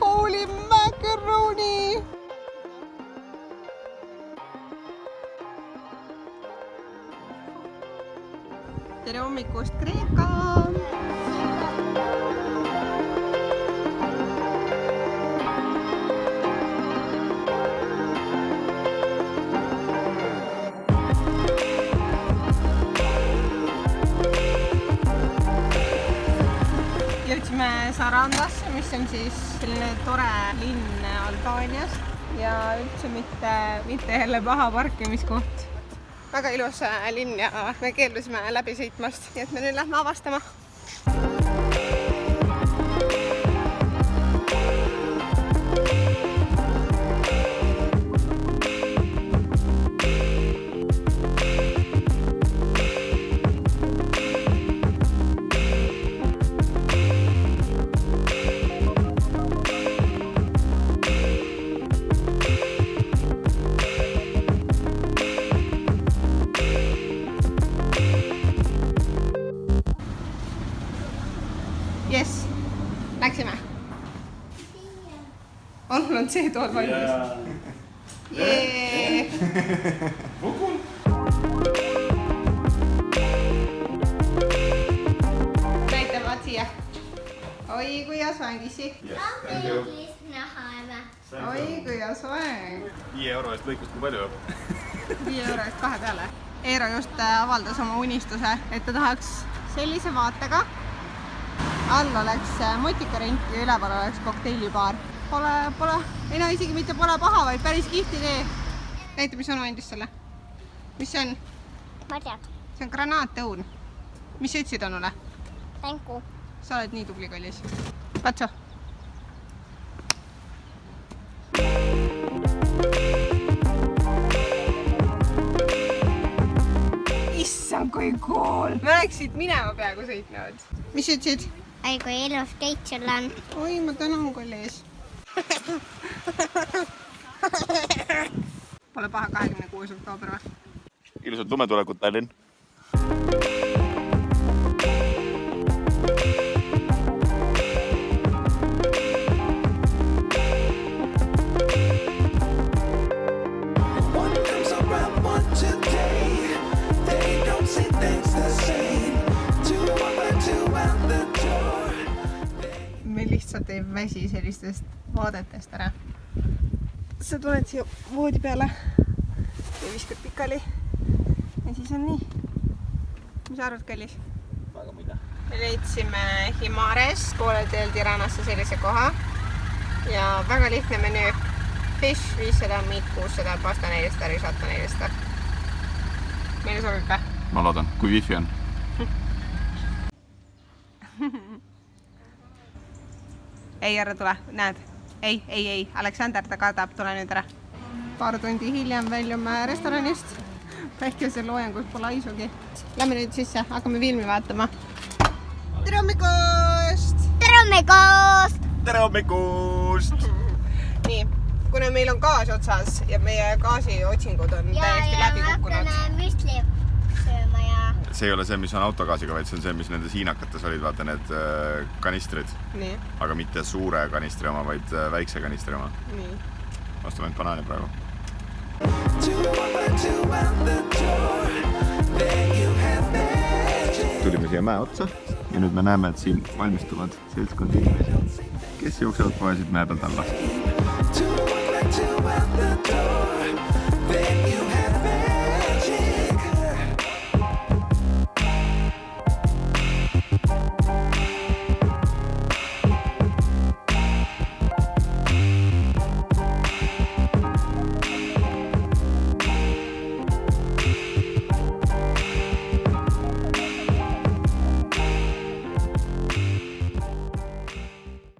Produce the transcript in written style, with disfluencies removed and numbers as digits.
Holy macaroni! Tere hommikust, Kreeka! Jõudsime Sarandasse, mis on siis selline tore linn Albaanias ja üldse mitte jälle paha parkimiskoht. Väga ilus linn ja me keeldusime läbi sõitmast, nii et me nüüd lähme avastama. Yes, läksime. On see tool valmis. Jee! Näite vaat siia. Oi, kui soeng, issi. Oi, kui soeng. 5 euro eest lõikust kui palju? 5 euro eest 2 peale. Eero just avaldas oma unistuse, et ta tahaks sellise vaatega. All oleks motikarent ja üleval oleks kokteilibaar. Ei no isegi mitte pole paha, vaid päris kihvt idee. Näita, mis onu andis selle. Mis see on? Ma tead. See on granaatõun. Mis sa ütlesid onule? Tänku. Sa oled nii tubli, kallis. Patso. Issand, kui cool! Me oleks siit minema peaaegu sõitnud. Mis ütlesid? Ai, kui ilus keit sul on. Oi, ma tänan, kallis. Pole paha 26. oktoober või? Ilusad lumetulekut, Tallinn. Me lihtsalt ei väsi sellistest vaadetest ära. Sa tuled siia voodi peale ja viskad pikali ja siis on nii. Mis sa arvad, kallis? Väga mida. Me leidsime Himares kooliteel Tiranasse sellise koha ja väga lihtne menüü. Fish 500, meat 600, pasta 400, risotto 400. Meile sobib või? Ma loodan, kui wifi on. Ei, ära tule, näed. Ei, Aleksander, ta kardab, tule nüüd ära. Paar tundi hiljem väljume restoranist. Päikese loojangus pole aisugi. Lähme nüüd sisse, hakkame filmi vaatama. Tere hommikust! Tere hommikust! Tere hommikust! Nii, kuna meil on gaas otsas ja meie gaasiotsingud on täiesti läbi kukkunud. Ja müsli sööma ja... See ei ole see, mis on autogaasiga, vaid see on see, mis nendes hiinakates olid, vaata need kanistrid. Nii. Aga mitte suure kanistri oma, vaid väikse kanistri oma. Nii. Vastu ainult banaani praegu. Tulime siia mäe otsa ja nüüd me näeme, et siin valmistuvad seltskond inimesi, kes jooksevad poesid mäe pealt alla.